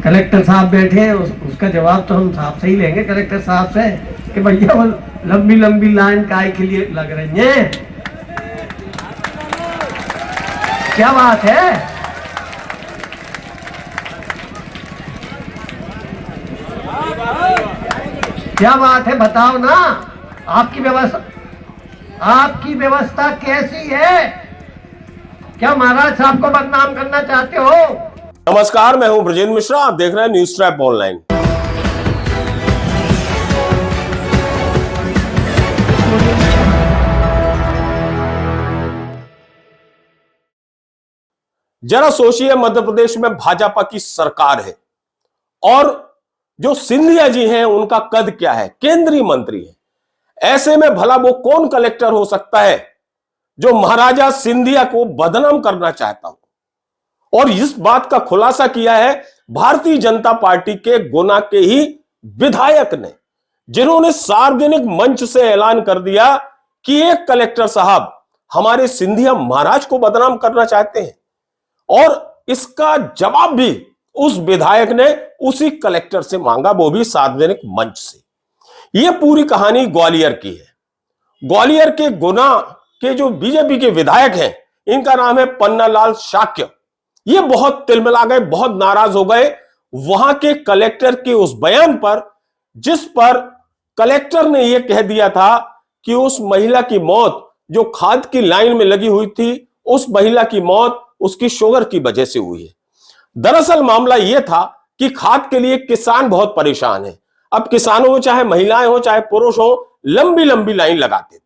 Collector साहब बैठे हैं, उसका जवाब तो हम साहब से ही लेंगे कलेक्टर साहब से कि भैया वो लंबी लंबी लाइन काय के लिए लग रही है, क्या बात है। क्या बात है, बताओ ना। आपकी व्यवस्था कैसी है? क्या महाराज साहब को बदनाम करना चाहते हो? नमस्कार, मैं हूं ब्रजेंद्र मिश्रा, आप देख रहे हैं न्यूज ट्रैप ऑनलाइन। जरा सोचिए, मध्य प्रदेश में भाजपा की सरकार है और जो सिंधिया जी हैं उनका कद क्या है, केंद्रीय मंत्री है। ऐसे में भला वो कौन कलेक्टर हो सकता है जो महाराजा सिंधिया को बदनाम करना चाहता हो? और इस बात का खुलासा किया है भारतीय जनता पार्टी के गुना के ही विधायक ने, जिन्होंने सार्वजनिक मंच से ऐलान कर दिया कि एक कलेक्टर साहब हमारे सिंधिया महाराज को बदनाम करना चाहते हैं। और इसका जवाब भी उस विधायक ने उसी कलेक्टर से मांगा, वो भी सार्वजनिक मंच से। यह पूरी कहानी ग्वालियर की है। ग्वालियर के गुना के जो बीजेपी के विधायक हैं, इनका नाम है पन्नालाल शाक्य। ये बहुत तिलमिला गए, बहुत नाराज हो गए वहां के कलेक्टर के उस बयान पर, जिस पर कलेक्टर ने यह कह दिया था कि उस महिला की मौत जो खाद की लाइन में लगी हुई थी, उस महिला की मौत उसकी शुगर की वजह से हुई है। दरअसल मामला यह था कि खाद के लिए किसान बहुत परेशान है। अब किसानों को, चाहे महिलाएं हो चाहे पुरुष हो, लंबी लंबी लाइन लगाते थे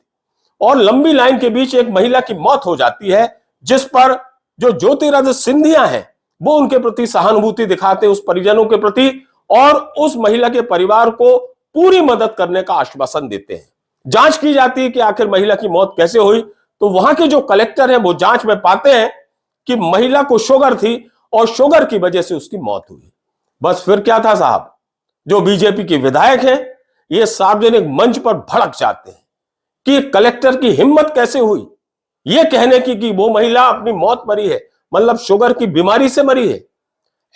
और लंबी लाइन के बीच एक महिला की मौत हो जाती है, जिस पर जो ज्योतिरादित्य सिंधिया हैं वो उनके प्रति सहानुभूति दिखाते, उस परिजनों के प्रति, और उस महिला के परिवार को पूरी मदद करने का आश्वासन देते हैं। जांच की जाती है कि आखिर महिला की मौत कैसे हुई, तो वहां के जो कलेक्टर हैं वो जांच में पाते हैं कि महिला को शुगर थी और शुगर की वजह से उसकी मौत हुई। बस फिर क्या था साहब, जो बीजेपी के विधायक हैं ये सार्वजनिक मंच पर भड़क जाते हैं कि कलेक्टर की हिम्मत कैसे हुई यह कहने की कि वो महिला अपनी मौत मरी है, मतलब शुगर की बीमारी से मरी है।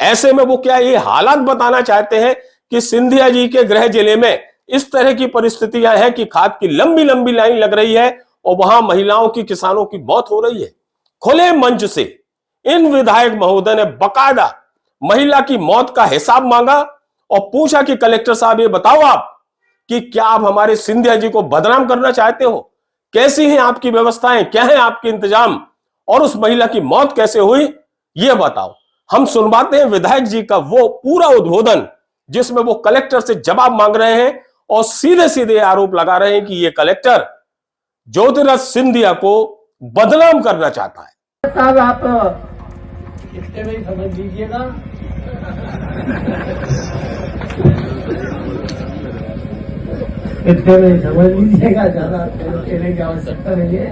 ऐसे में वो क्या ये हालात बताना चाहते हैं कि सिंधिया जी के गृह जिले में इस तरह की परिस्थितियां हैं कि खाद की लंबी लंबी लाइन लग रही है और वहां महिलाओं की, किसानों की मौत हो रही है। खुले मंच से इन विधायक महोदय ने बकायदा महिला की मौत का हिसाब मांगा और पूछा कि कलेक्टर साहब ये बताओ आप कि क्या आप हमारे सिंधिया जी को बदनाम करना चाहते हो? कैसी हैं आपकी व्यवस्थाएं, क्या है आपके इंतजाम, और उस महिला की मौत कैसे हुई यह बताओ। हम सुनवाते हैं विधायक जी का वो पूरा उद्बोधन, जिसमें वो कलेक्टर से जवाब मांग रहे हैं और सीधे सीधे आरोप लगा रहे हैं कि ये कलेक्टर ज्योतिरादित्य सिंधिया को बदनाम करना चाहता है। साहब आप इतने में ही समझ लीजिएगा, इतने में समझ लीजिएगा, ज्यादा कहने की आवश्यकता नहीं है।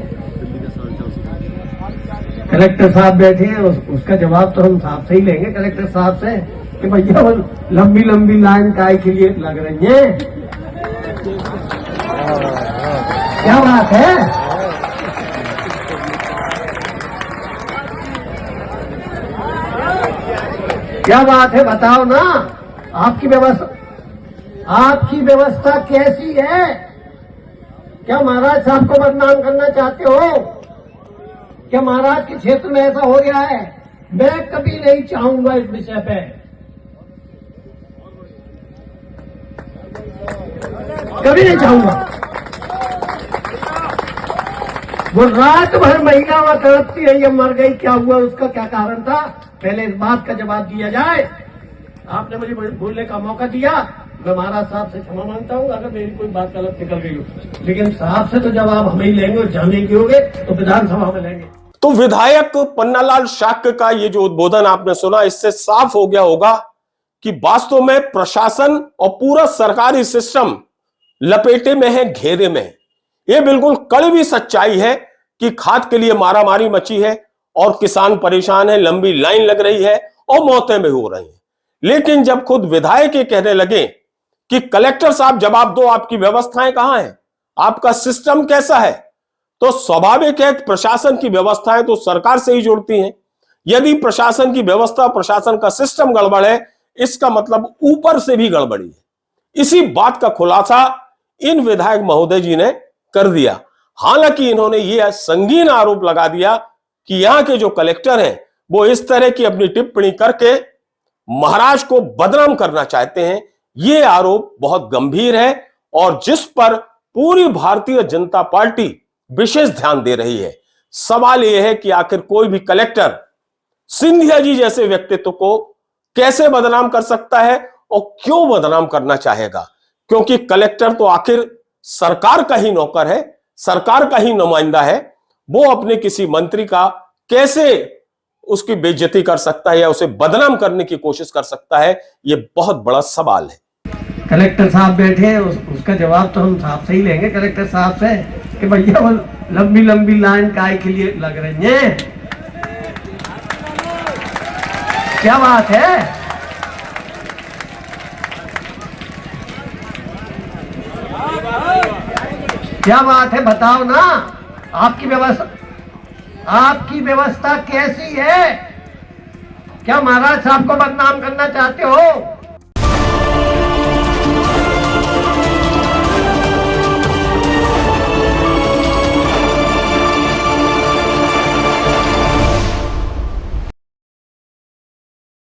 कलेक्टर साहब बैठे हैं, उसका जवाब तो हम साहब से ही लेंगे कलेक्टर साहब से कि भैया वो लंबी लंबी लाइन काय के लिए लग रही है, क्या बात है। क्या बात है, बताओ ना। आपकी व्यवस्था कैसी है? क्या महाराज साहब को बदनाम करना चाहते हो? क्या महाराज के क्षेत्र में ऐसा हो गया है? मैं कभी नहीं चाहूंगा इस विषय पे, कभी नहीं चाहूंगा। वो रात भर महिला वह तड़पती रही, अब मर गई, क्या हुआ, उसका क्या कारण था? पहले इस बात का जवाब दिया जाए। आपने मुझे बोलने का मौका दिया, मैं महाराज साहब से क्षमा मांगता हूं अगर मेरी कोई बात गलत निकल गई हो, लेकिन साहब से तो जवाब हम ही लेंगे, और जाने की होगे तो विधानसभा में लेंगे। तो विधायक पन्नालाल शाक्य का ये जो उद्बोधन आपने सुना, इससे साफ हो गया होगा कि वास्तव में प्रशासन और पूरा सरकारी सिस्टम लपेटे में है, घेरे में है। यह बिल्कुल कड़वी सच्चाई है कि खाद के लिए मारामारी मची है और किसान परेशान है, लंबी लाइन लग रही है और मौतें भी हो रही हैं। लेकिन जब खुद विधायक ये कहने लगे कि कलेक्टर साहब जवाब दो, आपकी व्यवस्थाएं कहां हैं, आपका सिस्टम कैसा है, तो स्वाभाविक है कि प्रशासन की व्यवस्थाएं तो सरकार से ही जुड़ती हैं। यदि प्रशासन की व्यवस्था, प्रशासन का सिस्टम गड़बड़ है, इसका मतलब ऊपर से भी गड़बड़ी है। इसी बात का खुलासा इन विधायक महोदय जी ने कर दिया। हालांकि इन्होंने यह संगीन आरोप लगा दिया कि यहां के जो कलेक्टर हैं वो इस तरह की अपनी टिप्पणी करके महाराज को बदनाम करना चाहते हैं। यह आरोप बहुत गंभीर है और जिस पर पूरी भारतीय जनता पार्टी विशेष ध्यान दे रही है। सवाल यह है कि आखिर कोई भी कलेक्टर सिंधिया जी जैसे व्यक्तित्व को कैसे बदनाम कर सकता है और क्यों बदनाम करना चाहेगा, क्योंकि कलेक्टर तो आखिर सरकार का ही नौकर है, सरकार का ही नुमाइंदा है। वो अपने किसी मंत्री का कैसे उसकी बेइज्जती कर सकता है या उसे बदनाम करने की कोशिश कर सकता है, यह बहुत बड़ा सवाल है। कलेक्टर साहब बैठे हैं, उसका जवाब तो हम साहब से ही लेंगे कलेक्टर साहब से कि भैया वो लंबी लंबी लाइन काय के लिए लग रही है, क्या बात है? क्या बात है, बताओ ना। आपकी व्यवस्था कैसी है? क्या महाराज साहब को बदनाम करना चाहते हो?